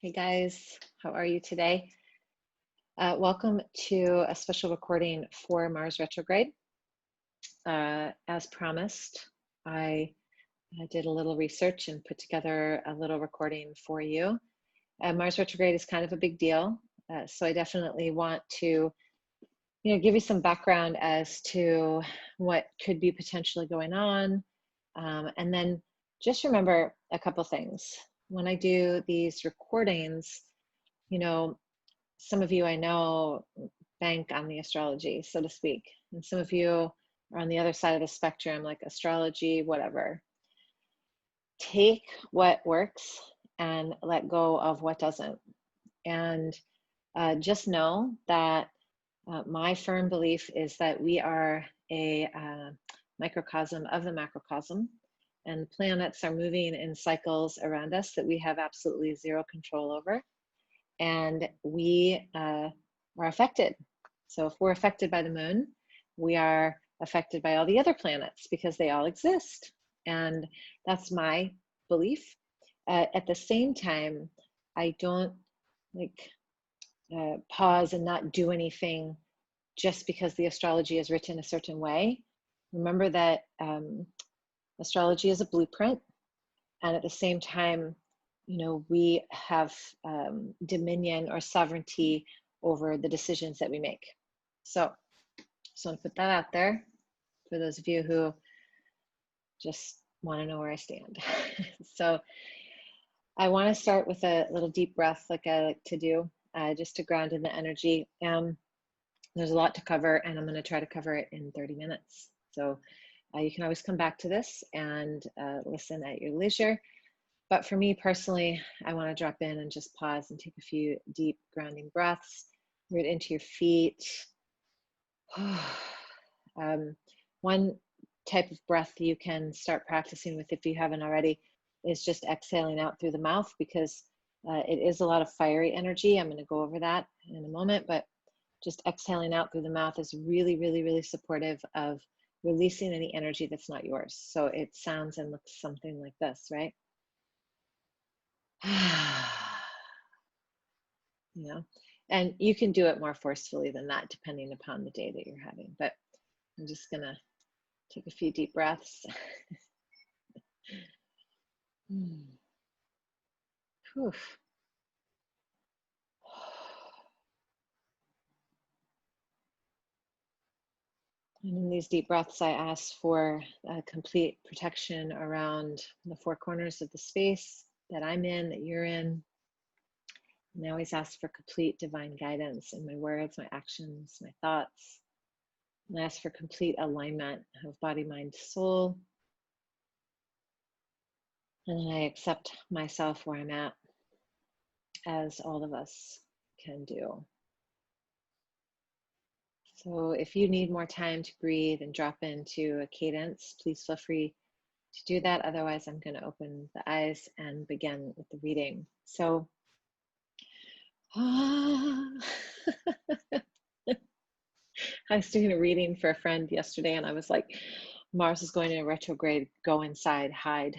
Hey guys, how are you today? Welcome to a special recording for Mars retrograde. As promised, I did a little research and put together a little recording for you. Mars retrograde is kind of a big deal, so I definitely want to, give you some background as to what could be potentially going on, and then just remember a couple things. When I do these recordings, some of you I know bank on the astrology, so to speak. And some of you are on the other side of the spectrum, like astrology, whatever. Take what works and let go of what doesn't. And just know that my firm belief is that we are a microcosm of the macrocosm, and planets are moving in cycles around us that we have absolutely zero control over. And we are affected. So if we're affected by the moon, we are affected by all the other planets because they all exist. And that's my belief. At the same time, I don't pause and not do anything just because the astrology is written a certain way. Remember that astrology is a blueprint, and at the same time, we have dominion or sovereignty over the decisions that we make. So I want to put that out there for those of you who just want to know where I stand. So I want to start with a little deep breath, like I like to do, just to ground in the energy. There's a lot to cover, and I'm going to try to cover it in 30 minutes. So you can always come back to this and listen at your leisure. But for me personally, I want to drop in and just pause and take a few deep grounding breaths right into your feet. One type of breath you can start practicing with, if you haven't already, is just exhaling out through the mouth, because it is a lot of fiery energy. I'm going to go over that in a moment, but just exhaling out through the mouth is really, really, really supportive of releasing any energy that's not yours. So it sounds and looks something like this, right? And you can do it more forcefully than that depending upon the day that you're having, but I'm just gonna take a few deep breaths. Whew. And in these deep breaths, I ask for complete protection around the four corners of the space that I'm in, that you're in. And I always ask for complete divine guidance in my words, my actions, my thoughts. And I ask for complete alignment of body, mind, soul. And then I accept myself where I'm at, as all of us can do. So if you need more time to breathe and drop into a cadence, please feel free to do that. Otherwise, I'm going to open the eyes and begin with the reading. So, I was doing a reading for a friend yesterday, and I was like, Mars is going into retrograde, go inside, hide.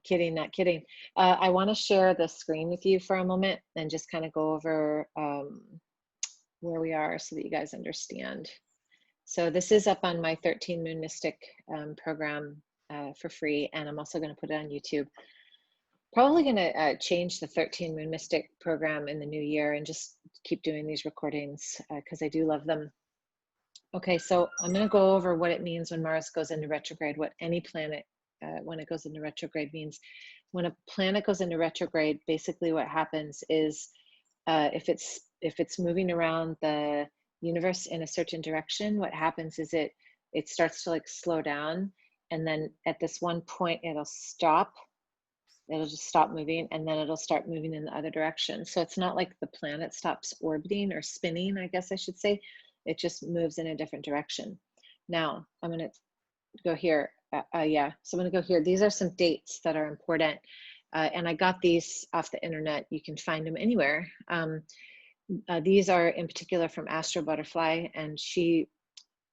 Kidding, not kidding. I want to share the screen with you for a moment and just kind of go over where we are so that you guys understand. So this is up on my 13 Moon Mystic program for free, and I'm also going to put it on YouTube. Probably going to change the 13 Moon Mystic program in the new year and just keep doing these recordings because I do love them. Okay, so I'm going to go over what it means when Mars goes into retrograde, what any planet when it goes into retrograde means. When a planet goes into retrograde, basically what happens is if it's moving around the universe in a certain direction, what happens is it starts to like slow down, and then at this one point it'll stop. It'll just stop moving, and then it'll start moving in the other direction. So it's not like the planet stops orbiting or spinning, I guess I should say. It just moves in a different direction. Now I'm going to go here. So I'm going to go here. These are some dates that are important. And I got these off the internet. You can find them anywhere. These are in particular from Astro Butterfly, and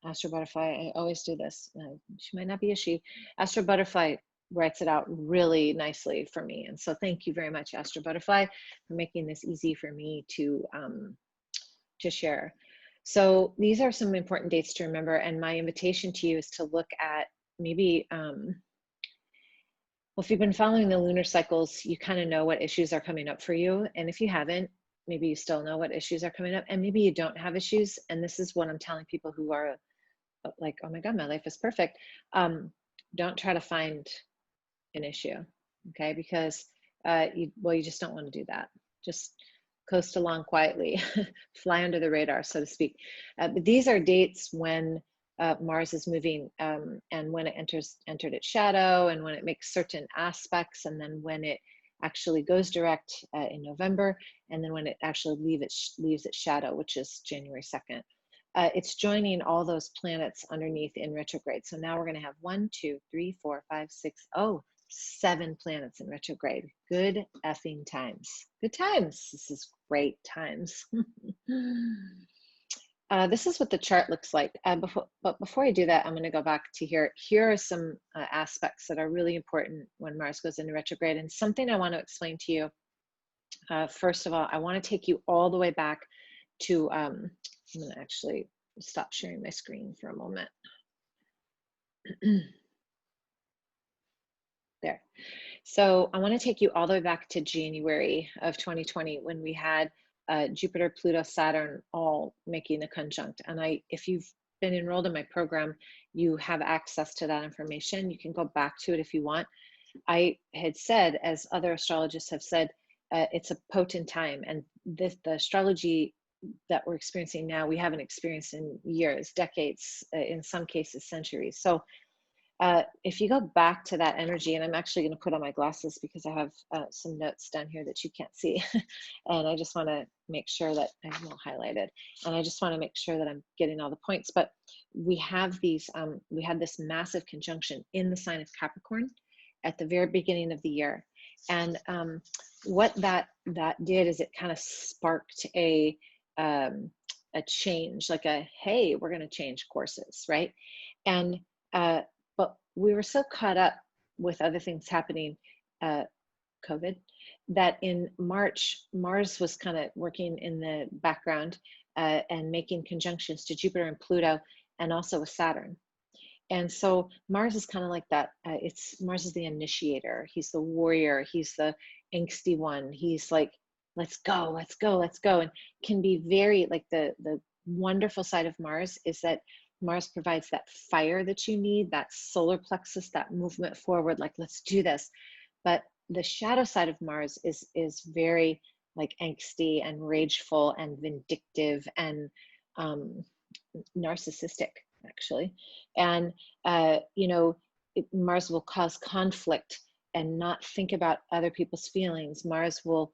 Astro Butterfly, I always do this. She might not be a she. Astro Butterfly writes it out really nicely for me. And so thank you very much, Astro Butterfly, for making this easy for me to share. So these are some important dates to remember. And my invitation to you is to look at maybe, well, if you've been following the lunar cycles, you kind of know what issues are coming up for you. And if you haven't, maybe you still know what issues are coming up, and maybe you don't have issues. And this is what I'm telling people who are like, oh my God, my life is perfect. Don't try to find an issue, okay? Because you just don't want to do that. Just coast along quietly, fly under the radar, so to speak. But these are dates when Mars is moving, and when it entered its shadow, and when it makes certain aspects, and then when it actually goes direct in November, and then when it actually leaves its shadow, which is January 2nd. It's joining all those planets underneath in retrograde. So now we're going to have 1, 2, 3, 4, 5, 6, 7 planets in retrograde. Good effing times. Good times. This is great times. This is what the chart looks like. But before I do that, I'm going to go back to here. Here are some aspects that are really important when Mars goes into retrograde, and something I want to explain to you. First of all, I want to take you all the way back to, I'm going to actually stop sharing my screen for a moment. There. So I want to take you all the way back to January of 2020 when we had Jupiter, Pluto, Saturn all making a conjunct. And if you've been enrolled in my program, you have access to that information. You can go back to it if you want. I had said, as other astrologists have said, it's a potent time, and the astrology that we're experiencing now, we haven't experienced in years, decades, in some cases, centuries. So if you go back to that energy, and I'm actually going to put on my glasses because I have some notes down here that you can't see, and I just want to make sure that I have them all highlighted, and I just want to make sure that I'm getting all the points. But we have these, we had this massive conjunction in the sign of Capricorn at the very beginning of the year, and what that did is it kind of sparked a change, like a, hey, we're going to change courses, right? And but we were so caught up with other things happening, COVID, that in March, Mars was kind of working in the background and making conjunctions to Jupiter and Pluto, and also with Saturn. And so Mars is kind of like that. Mars is the initiator. He's the warrior. He's the angsty one. He's like, let's go, let's go, let's go. And can be very, like, the wonderful side of Mars is that Mars provides that fire that you need, that solar plexus, that movement forward, like, let's do this. But the shadow side of Mars is very, like, angsty and rageful and vindictive and narcissistic, actually. And you know, Mars will cause conflict and not think about other people's feelings. Mars will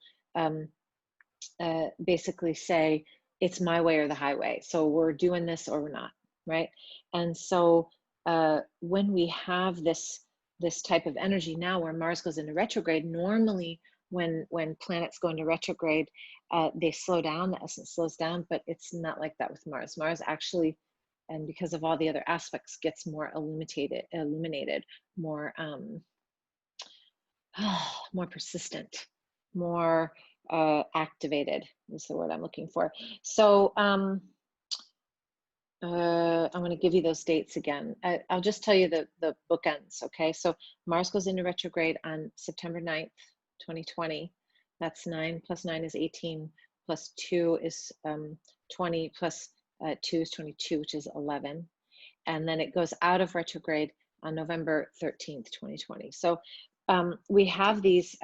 basically say, it's my way or the highway. So we're doing this or we're not, right? And so when we have this type of energy now where Mars goes into retrograde, normally when planets go into retrograde, they slow down, the essence slows down, but it's not like that with Mars. Mars actually, and because of all the other aspects, gets more illuminated, more more persistent, more activated is the word I'm looking for. So I'm going to give you those dates again. I'll just tell you the bookends, okay? So Mars goes into retrograde on September 9th, 2020. That's 9 plus 9 is 18, plus 2 is 20, plus 2 is 22, which is 11. And then it goes out of retrograde on November 13th, 2020. So we have these,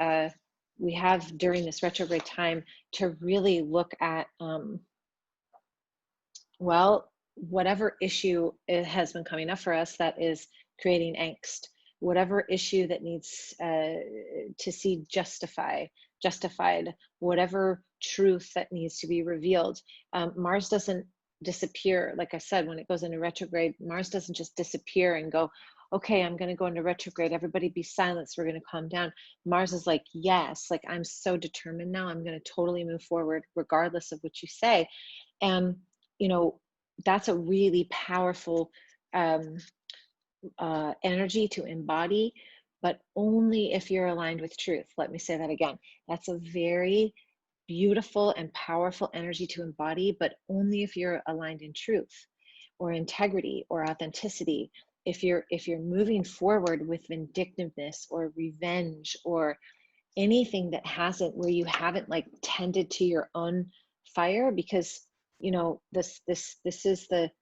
we have during this retrograde time to really look at, well, whatever issue it has been coming up for us that is creating angst, whatever issue that needs to see justified, whatever truth that needs to be revealed. Mars doesn't disappear. Like I said, when it goes into retrograde, Mars doesn't just disappear and go, okay, I'm going to go into retrograde, everybody be silent, we're going to calm down. Mars is like, yes, like, I'm so determined now, I'm going to totally move forward regardless of what you say. And you know, that's a really powerful energy to embody, but only if you're aligned with truth. Let me say that again. That's a very beautiful and powerful energy to embody, but only if you're aligned in truth or integrity or authenticity. If you're moving forward with vindictiveness or revenge or anything that hasn't, where you haven't like tended to your own fire, because you know this is the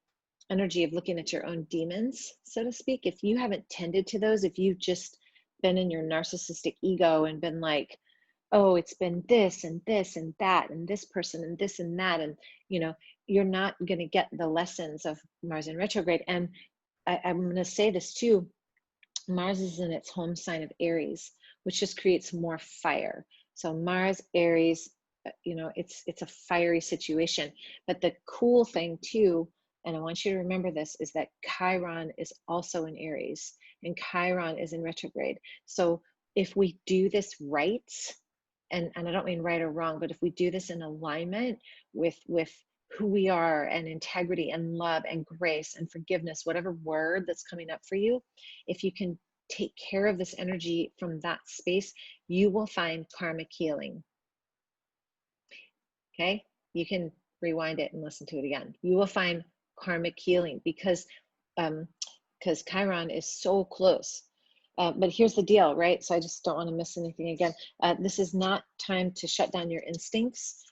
energy of looking at your own demons, so to speak. If you haven't tended to those, if you've just been in your narcissistic ego and been like, oh, it's been this and this and that and this person and this and that, and you know, you're not going to get the lessons of Mars in retrograde. And I'm going to say this too, Mars is in its home sign of Aries, which just creates more fire. So Mars, Aries, you know, it's a fiery situation. But the cool thing too, and I want you to remember this, is that Chiron is also in Aries, and Chiron is in retrograde. So if we do this right, and I don't mean right or wrong, but if we do this in alignment with who we are, and integrity and love and grace and forgiveness, whatever word that's coming up for you, if you can take care of this energy from that space, you will find karmic healing. Okay, you can rewind it and listen to it again. You will find karmic healing because Chiron is so close. But here's the deal, right? So I just don't want to miss anything again. This is not time to shut down your instincts,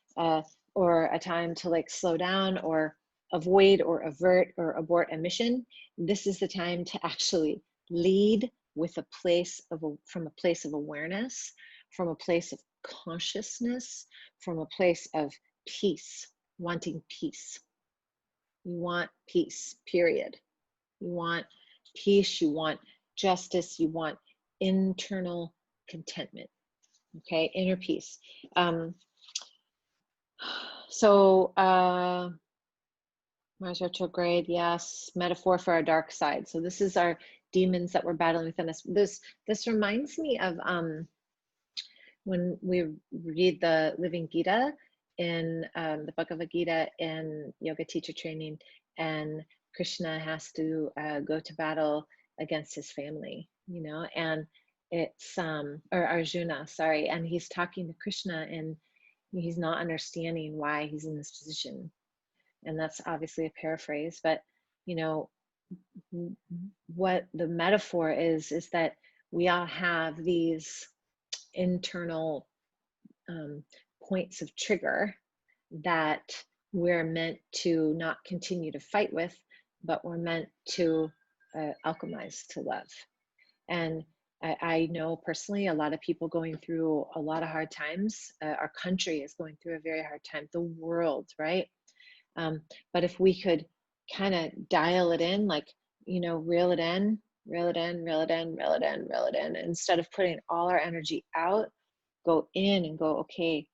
or a time to like slow down or avoid or avert or abort a mission. This is the time to actually lead with a place of from a place of awareness, from a place of consciousness, from a place of peace, wanting peace. You want peace, period. You want peace, you want justice, you want internal contentment, okay, inner peace. Mars retrograde, yes, metaphor for our dark side. So this is our demons that we're battling within us. This reminds me of when we read the Living Gita in the Bhagavad Gita in yoga teacher training, and Krishna has to go to battle against his family, you know, and it's or Arjuna, sorry, and he's talking to Krishna and he's not understanding why he's in this position. And that's obviously a paraphrase, but you know what the metaphor is that we all have these internal points of trigger that we're meant to not continue to fight with, but we're meant to alchemize to love. And I know personally a lot of people going through a lot of hard times. Our country is going through a very hard time, the world, right? But if we could kind of dial it in, like, you know, reel it in, reel it in, reel it in, reel it in, reel it in, instead of putting all our energy out, go in and go, okay,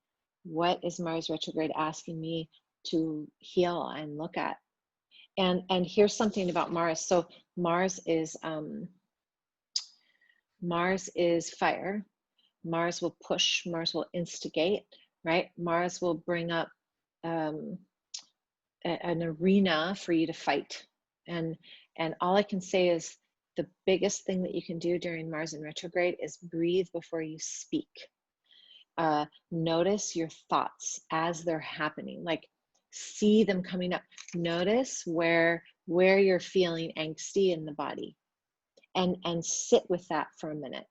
what is Mars retrograde asking me to heal and look at? And here's something about Mars. So Mars is fire. Mars will push, Mars will instigate, right? Mars will bring up an arena for you to fight. And all I can say is the biggest thing that you can do during Mars in retrograde is breathe before you speak. Notice your thoughts as they're happening, like see them coming up. Notice where you're feeling angsty in the body, and sit with that for a minute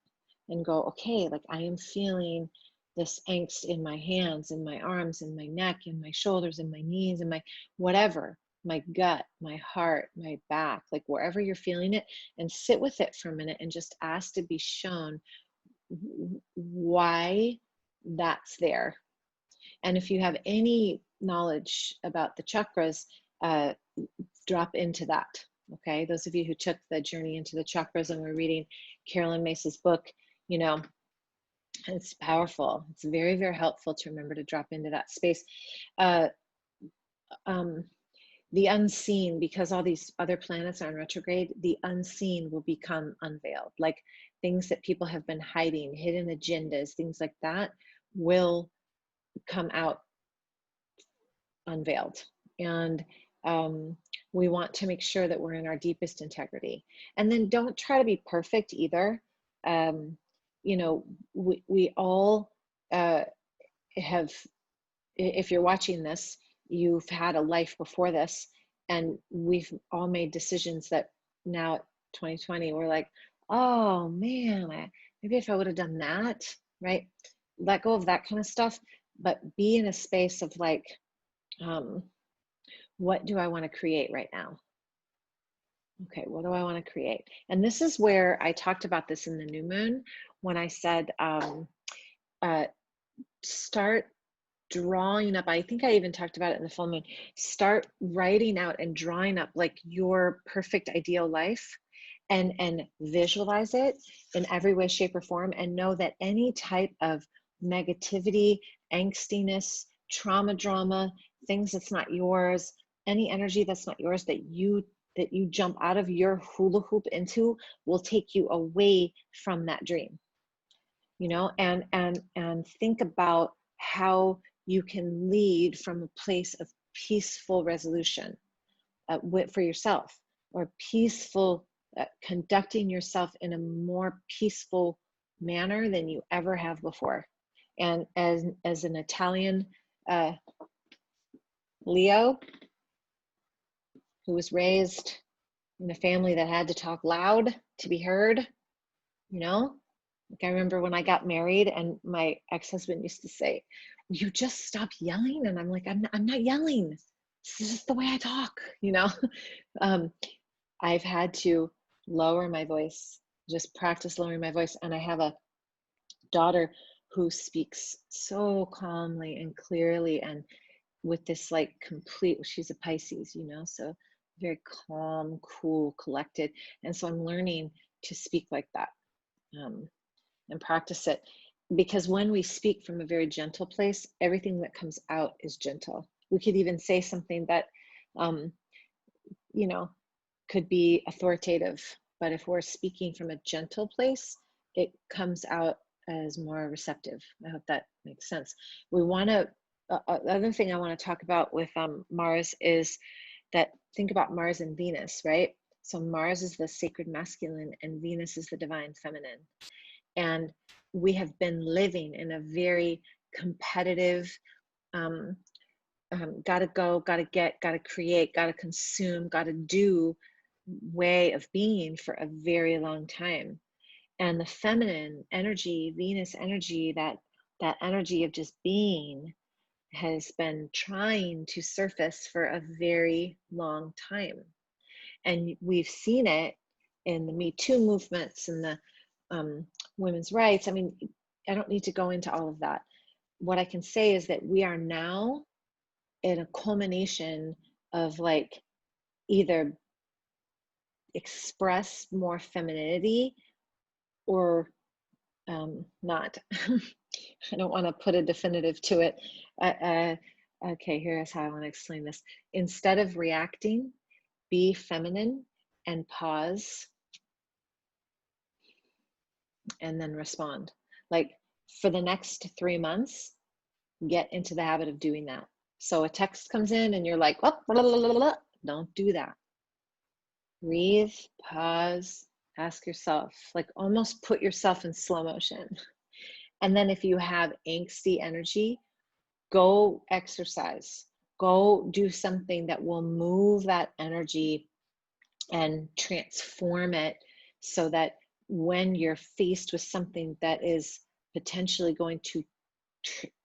and go, okay, like I am feeling this angst in my hands, in my arms, in my neck, in my shoulders, in my knees, in my whatever, my gut, my heart, my back, like wherever you're feeling it, and sit with it for a minute and just ask to be shown why that's there. And if you have any knowledge about the chakras, drop into that. Okay, those of you who took the journey into the chakras and were reading Carolyn Mace's book, you know, it's powerful. It's very, very helpful to remember to drop into that space. The unseen, because all these other planets are in retrograde, the unseen will become unveiled. Like things that people have been hiding, hidden agendas, things like that will come out unveiled. And we want to make sure that we're in our deepest integrity. And then don't try to be perfect either. you know, we all have, if you're watching this, you've had a life before this, and we've all made decisions that now 2020 we're like, oh man, maybe if I would have done that, right? Let go of that kind of stuff, but be in a space of like, what do I want to create right now? Okay, what do I want to create? And this is where I talked about this in the new moon when I said, start drawing up. I think I even talked about it in the full moon. Start writing out and drawing up like your perfect ideal life, and visualize it in every way, shape, or form, and know that any type of negativity, angstiness, trauma, drama, things that's not yours, any energy that's not yours that you jump out of your hula hoop into will take you away from that dream. You know, and think about how you can lead from a place of peaceful resolution for yourself, or peaceful conducting yourself in a more peaceful manner than you ever have before. And as an Italian Leo who was raised in a family that had to talk loud to be heard, you know, like I remember when I got married and my ex-husband used to say, you just stop yelling. And I'm like, I'm not yelling. This is just the way I talk, you know? I've had to lower my voice, just practice lowering my voice. And I have a daughter who speaks so calmly and clearly and with this like complete, she's a Pisces, you know, so very calm, cool, collected. And so I'm learning to speak like that. And practice it, because when we speak from a very gentle place, everything that comes out is gentle. We could even say something that you know, could be authoritative, but if we're speaking from a gentle place, it comes out as more receptive. I hope that makes sense. We want to the other thing I want to talk about with Mars is that, think about Mars and Venus, right? So Mars is the sacred masculine and Venus is the divine feminine. And we have been living in a very competitive, gotta go, gotta get, gotta create, gotta consume, gotta do way of being for a very long time. And the feminine energy, Venus energy, that energy of just being has been trying to surface for a very long time. And we've seen it in the Me Too movements and the women's rights. I mean, I don't need to go into all of that. What I can say is that we are now in a culmination of like either express more femininity or not. I don't want to put a definitive to it. Okay, here's how I want to explain this. Instead of reacting, be feminine and pause and then respond. Like for the next 3 months, get into the habit of doing that. So a text comes in and you're like, oh, blah, blah, blah, blah. Don't do that. Breathe, pause, ask yourself, like almost put yourself in slow motion. And then if you have angsty energy, go exercise, go do something that will move that energy and transform it so that when you're faced with something that is potentially going to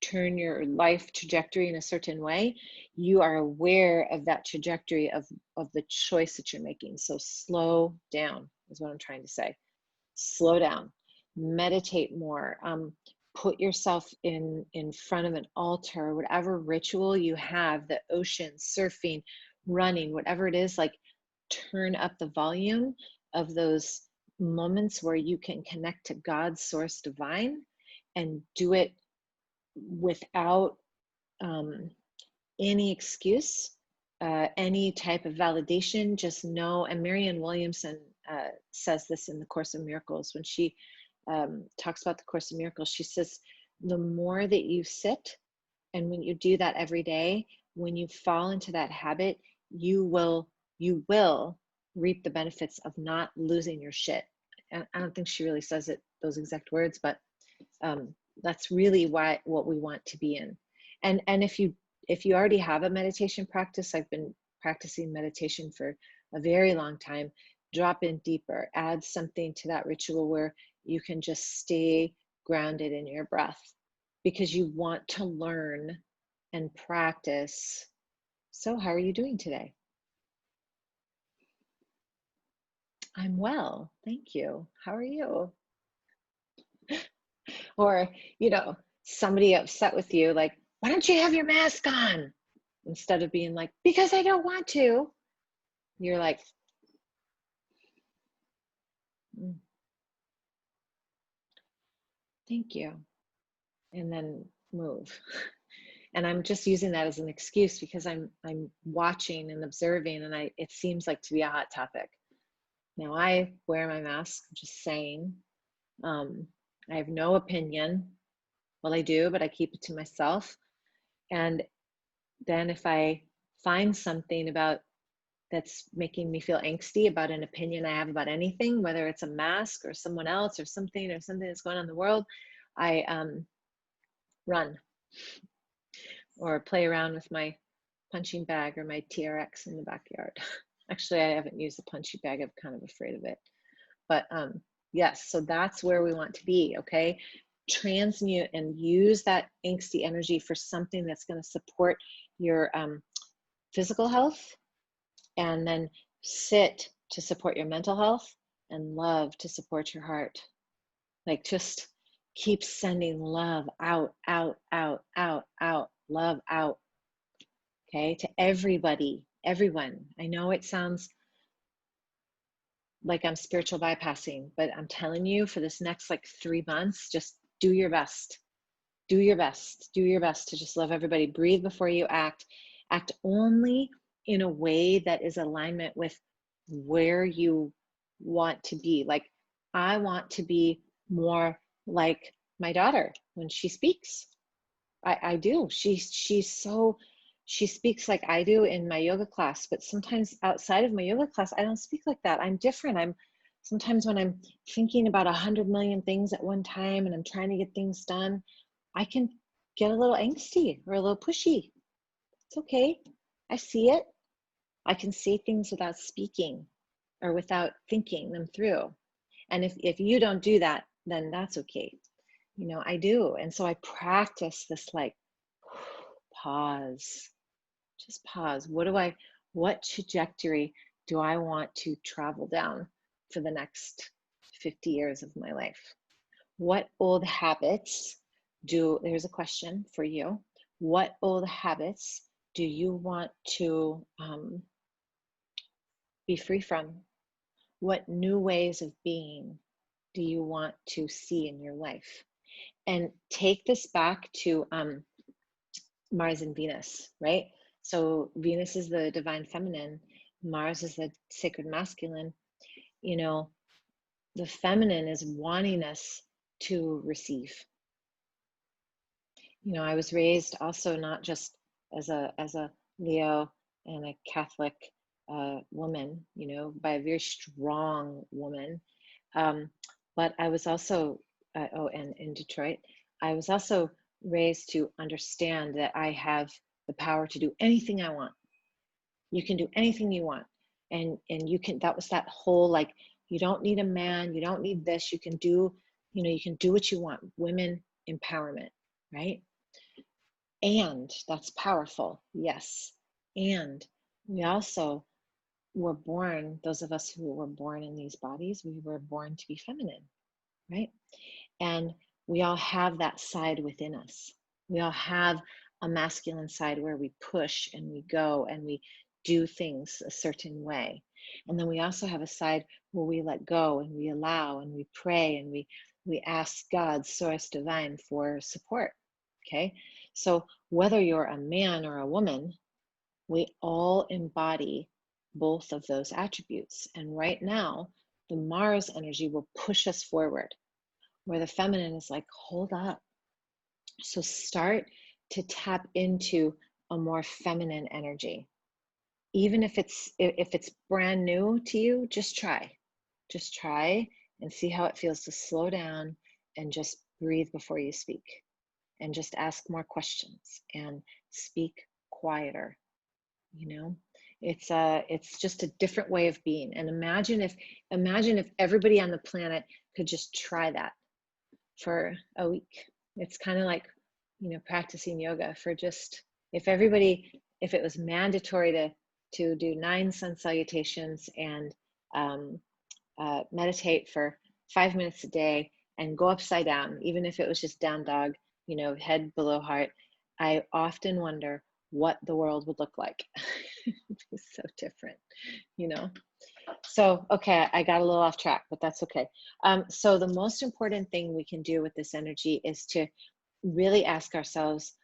turn your life trajectory in a certain way, you are aware of that trajectory of the choice that you're making. So slow down is what I'm trying to say. Slow down, meditate more, put yourself in front of an altar, whatever ritual you have, the ocean, surfing, running, whatever it is, like turn up the volume of those moments where you can connect to God's source divine, and do it without any excuse, any type of validation. Just know, and Marianne Williamson says this in the Course of Miracles when she talks about the Course of Miracles. She says, the more that you sit, and when you do that every day, when you fall into that habit, you will reap the benefits of not losing your shit. and I don't think she really says it those exact words, but that's really what we want to be in. And if you already have a meditation practice, I've been practicing meditation for a very long time, drop in deeper, add something to that ritual where you can just stay grounded in your breath, because you want to learn and practice. So how are you doing today? I'm well, thank you. How are you? Or, somebody upset with you, like, why don't you have your mask on? Instead of being like, because I don't want to, you're like, thank you. And then move. And I'm just using that as an excuse because I'm watching and observing, and it seems like to be a hot topic. Now I wear my mask, I'm just saying. I have no opinion. Well, I do, but I keep it to myself. And then if I find something about that's making me feel angsty about an opinion I have about anything, whether it's a mask or someone else or something that's going on in the world, I run or play around with my punching bag or my TRX in the backyard. Actually, I haven't used the punching bag. I'm kind of afraid of it. But yes, so that's where we want to be, okay? Transmute and use that angsty energy for something that's going to support your physical health, and then sit to support your mental health, and love to support your heart. Like, just keep sending love out, out, out, out, out, love out, okay, to everybody, everyone. I know it sounds like I'm spiritual bypassing, but I'm telling you, for this next like 3 months, just do your best. Do your best. Do your best to just love everybody. Breathe before you act. Act only in a way that is alignment with where you want to be. Like, I want to be more like my daughter when she speaks. I do. She speaks like I do in my yoga class, but sometimes outside of my yoga class, I don't speak like that. I'm different. Sometimes when I'm thinking about 100 million things at one time and I'm trying to get things done, I can get a little angsty or a little pushy. It's okay. I see it. I can say things without speaking or without thinking them through. And if you don't do that, then that's okay. I do. And so I practice this, like, pause, just pause. What trajectory do I want to travel down for the next 50 years of my life? What old habits there's a question for you. What old habits do you want to be free from? What new ways of being do you want to see in your life? And take this back to Mars and Venus, right? So Venus is the divine feminine, Mars is the sacred masculine. The feminine is wanting us to receive. I was raised also not just as a Leo and a Catholic woman, by a very strong woman. But I was also, and in Detroit, I was also raised to understand that I have the power to do anything I want. You can do anything you want. And you can, that was that whole, like, you don't need a man, you don't need this, you can do what you want. Women empowerment, right? And that's powerful, yes. And we also were born, those of us who were born in these bodies, we were born to be feminine, right? And we all have that side within us. We all have a masculine side where we push and we go and we do things a certain way. And then we also have a side where we let go and we allow and we pray and we ask God, Source Divine, for support, okay? So whether you're a man or a woman, we all embody both of those attributes. And right now, the Mars energy will push us forward, where the feminine is like, hold up. So start to tap into a more feminine energy. Even if it's brand new to you, just try and see how it feels to slow down and just breathe before you speak, and just ask more questions and speak quieter. You know, it's just a different way of being. And imagine if everybody on the planet could just try that for a week. It's kind of like, practicing yoga for just, if it was mandatory to do 9 sun salutations and meditate for 5 minutes a day and go upside down, even if it was just down dog, head below heart. I often wonder what the world would look like. It's so different, So, okay, I got a little off track, but that's okay. So the most important thing we can do with this energy is to really ask ourselves,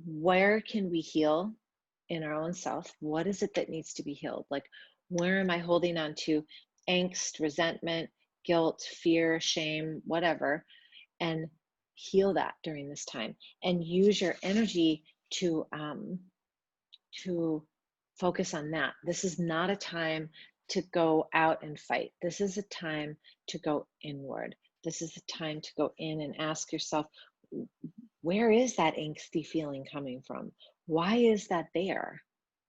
where can we heal in our own self? What is it that needs to be healed? Like, where am I holding on to angst, resentment, guilt, fear, shame, whatever, and heal that during this time, and use your energy to focus on that. This is not a time to go out and fight. This is a time to go inward. This is a time to go in and ask yourself, where is that angsty feeling coming from? Why is that there?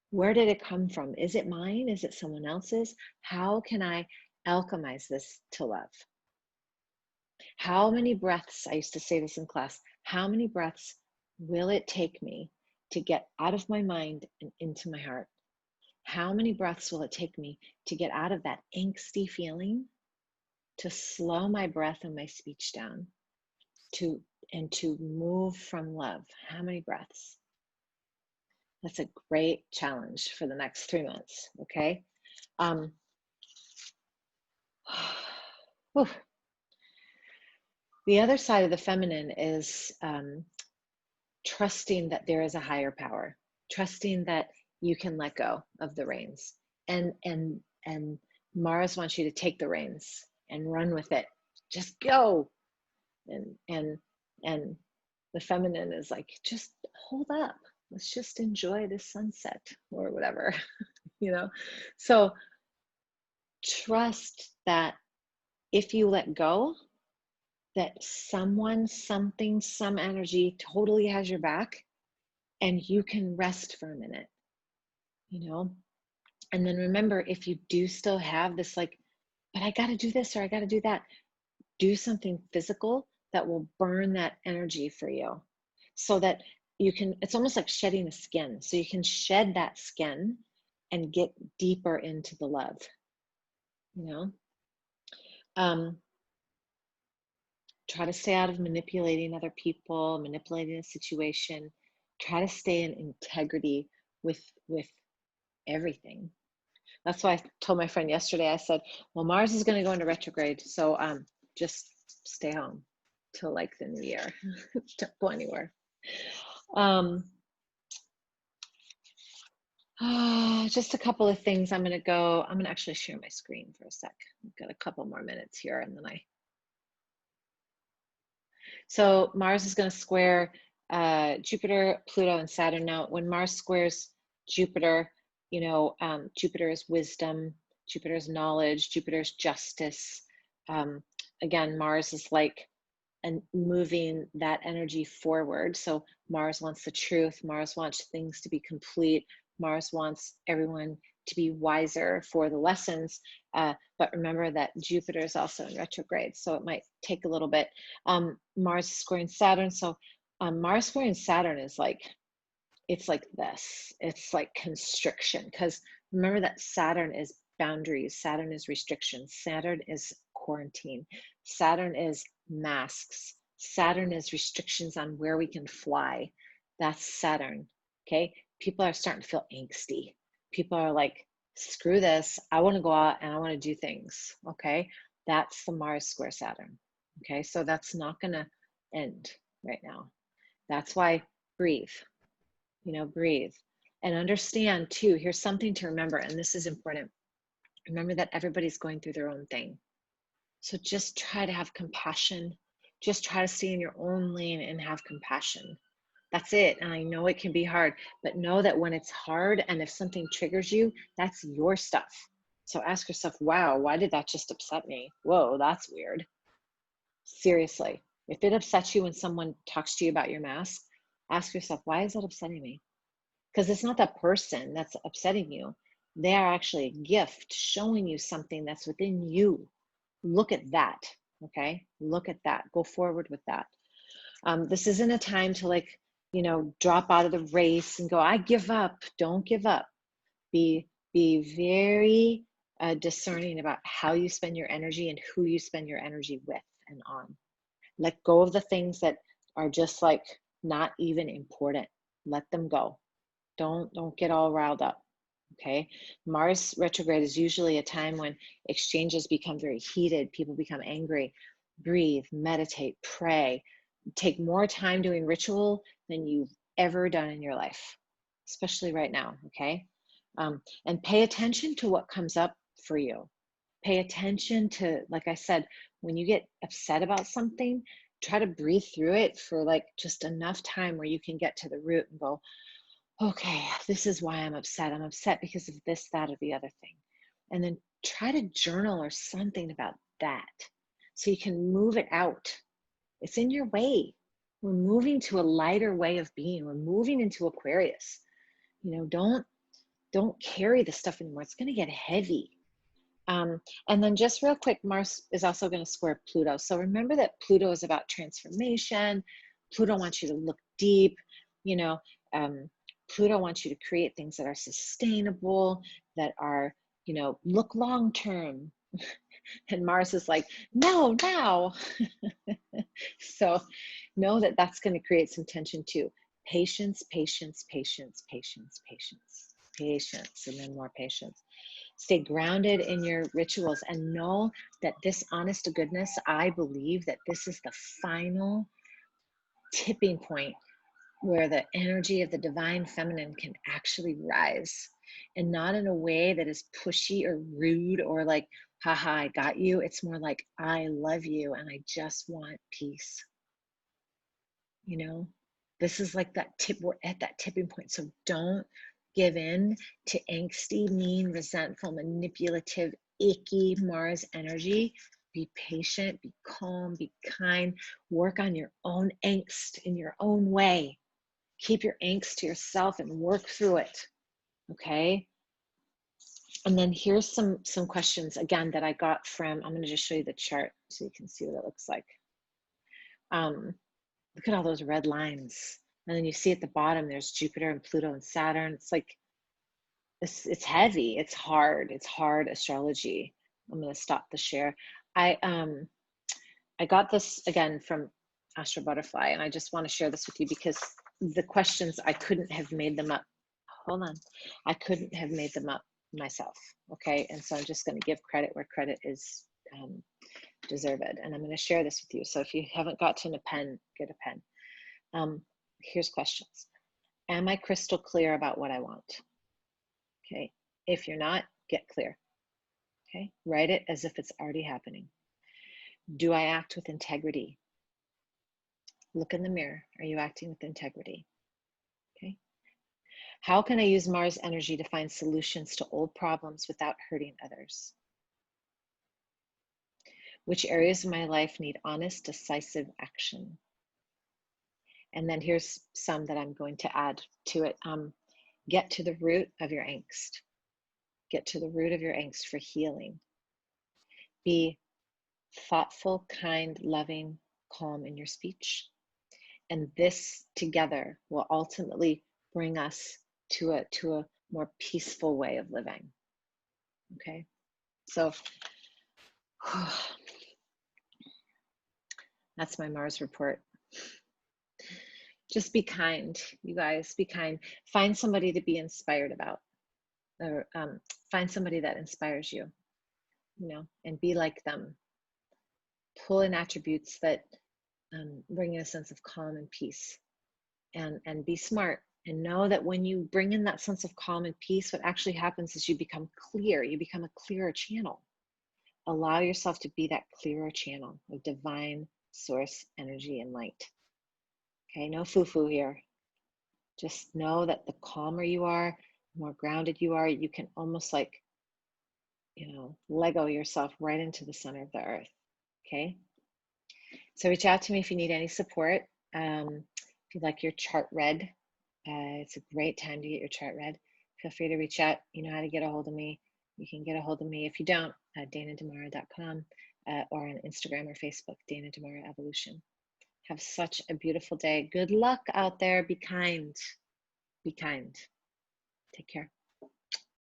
Where did it come from? Is it mine? Is it someone else's? How can I alchemize this to love? How many breaths, I used to say this in class, how many breaths will it take me to get out of my mind and into my heart? How many breaths will it take me to get out of that angsty feeling, to slow my breath and my speech down, and to move from love? How many breaths? That's a great challenge for the next 3 months, okay? The other side of the feminine is trusting that there is a higher power, trusting that you can let go of the reins. And Mars wants you to take the reins and run with it. Just go. And the feminine is like, just hold up. Let's just enjoy the sunset or whatever, So trust that if you let go, that someone, something, some energy totally has your back, and you can rest for a minute, And then remember, if you do still have this, like, but I got to do this or I got to do that, do something physical that will burn that energy for you, so that you can, it's almost like shedding a skin. So you can shed that skin and get deeper into the love, Try to stay out of manipulating other people, manipulating a situation. Try to stay in integrity with everything. That's why I told my friend yesterday, I said, well, Mars is going to go into retrograde, so just stay home till like the new year. Don't go anywhere. Just a couple of things. I'm going to actually share my screen for a sec. I've got a couple more minutes here, and then So Mars is going to square Jupiter, Pluto, and Saturn. Now, when Mars squares Jupiter, Jupiter is wisdom, Jupiter is knowledge, Jupiter is justice. Again, Mars is like moving that energy forward. So Mars wants the truth. Mars wants things to be complete. Mars wants everyone to be wiser for the lessons. But remember that Jupiter is also in retrograde, so it might take a little bit. Mars is squaring Saturn. So Mars squaring Saturn is like, it's like this. It's like constriction, because remember that Saturn is boundaries. Saturn is restrictions. Saturn is quarantine. Saturn is masks. Saturn is restrictions on where we can fly. That's Saturn, okay? People are starting to feel angsty. People are like, screw this. I want to go out and I want to do things, okay? That's the Mars square Saturn, okay? So that's not going to end right now. That's why breathe, breathe. And understand too, here's something to remember, and this is important. Remember that everybody's going through their own thing. So just try to have compassion. Just try to stay in your own lane and have compassion. That's it. And I know it can be hard, but know that when it's hard and if something triggers you, that's your stuff. So ask yourself, wow, why did that just upset me? Whoa, that's weird. Seriously, if it upsets you when someone talks to you about your mask, ask yourself, why is that upsetting me? Because it's not that person that's upsetting you. They are actually a gift showing you something that's within you. Look at that, okay? Look at that. Go forward with that. This isn't a time to, like, drop out of the race and go, I give up. Don't give up. Be very discerning about how you spend your energy and who you spend your energy with and on. Let go of the things that are just like not even important. Let them go. Don't get all riled up. Okay. Mars retrograde is usually a time when exchanges become very heated. People become angry. Breathe, meditate, pray. Take more time doing ritual than you've ever done in your life, especially right now. Okay. And pay attention to what comes up for you. Pay attention to, like I said, when you get upset about something, try to breathe through it for like just enough time where you can get to the root and go, okay, this is why I'm upset. I'm upset because of this, that, or the other thing. And then try to journal or something about that so you can move it out. It's in your way. We're moving to a lighter way of being. We're moving into Aquarius. Don't carry the stuff anymore. It's going to get heavy. And then just real quick, Mars is also going to square Pluto. So remember that Pluto is about transformation. Pluto wants you to look deep. Pluto wants you to create things that are sustainable, that are, look long term. And Mars is like, no, now. So know that that's going to create some tension too. Patience, patience, patience, patience, patience, patience, and then more patience. Stay grounded in your rituals and know that this honest to goodness, I believe that this is the final tipping point where the energy of the divine feminine can actually rise, and not in a way that is pushy or rude or like, haha, I got you. It's more like, I love you and I just want peace. This is like that tip. We're at that tipping point. So don't give in to angsty, mean, resentful, manipulative, icky Mars energy. Be patient, be calm, be kind. Work on your own angst in your own way. Keep your angst to yourself and work through it. Okay. And then here's some questions again that I got from, I'm going to just show you the chart so you can see what it looks like. Look at all those red lines. And then you see at the bottom, there's Jupiter and Pluto and Saturn. It's like, it's heavy. It's hard astrology. I'm going to stop the share. I got this again from Astro Butterfly, and I just want to share this with you because the questions, I couldn't have made them up. Hold on. I couldn't have made them up myself. Okay. And so I'm just going to give credit where credit is deserved. And I'm going to share this with you. So if you haven't gotten a pen, get a pen. Here's questions. Am I crystal clear about what I want? Okay. If you're not, get clear. Okay. Write it as if it's already happening. Do I act with integrity? Look in the mirror. Are you acting with integrity? Okay. How can I use Mars energy to find solutions to old problems without hurting others? Which areas of my life need honest, decisive action? And then here's some that I'm going to add to it. Get to the root of your angst. Get to the root of your angst for healing. Be thoughtful, kind, loving, calm in your speech. And this together will ultimately bring us to a more peaceful way of living. Okay, so that's my Mars report. Just be kind, you guys, be kind. Find somebody to be inspired about, or find somebody that inspires you, and be like them. Pull in attributes that bring in a sense of calm and peace, and be smart. And know that when you bring in that sense of calm and peace, what actually happens is you become clear. You become a clearer channel. Allow yourself to be that clearer channel of divine source energy and light. Okay, no foo-foo here. Just know that the calmer you are, the more grounded you are, you can almost like you know, Lego yourself right into the center of the earth. Okay. So reach out to me if you need any support. If you'd like your chart read, it's a great time to get your chart read. Feel free to reach out. You know how to get a hold of me. You can get a hold of me. If you don't, danademara.com or on Instagram or Facebook, Dana Demara Evolution. Have such a beautiful day. Good luck out there. Be kind. Be kind. Take care.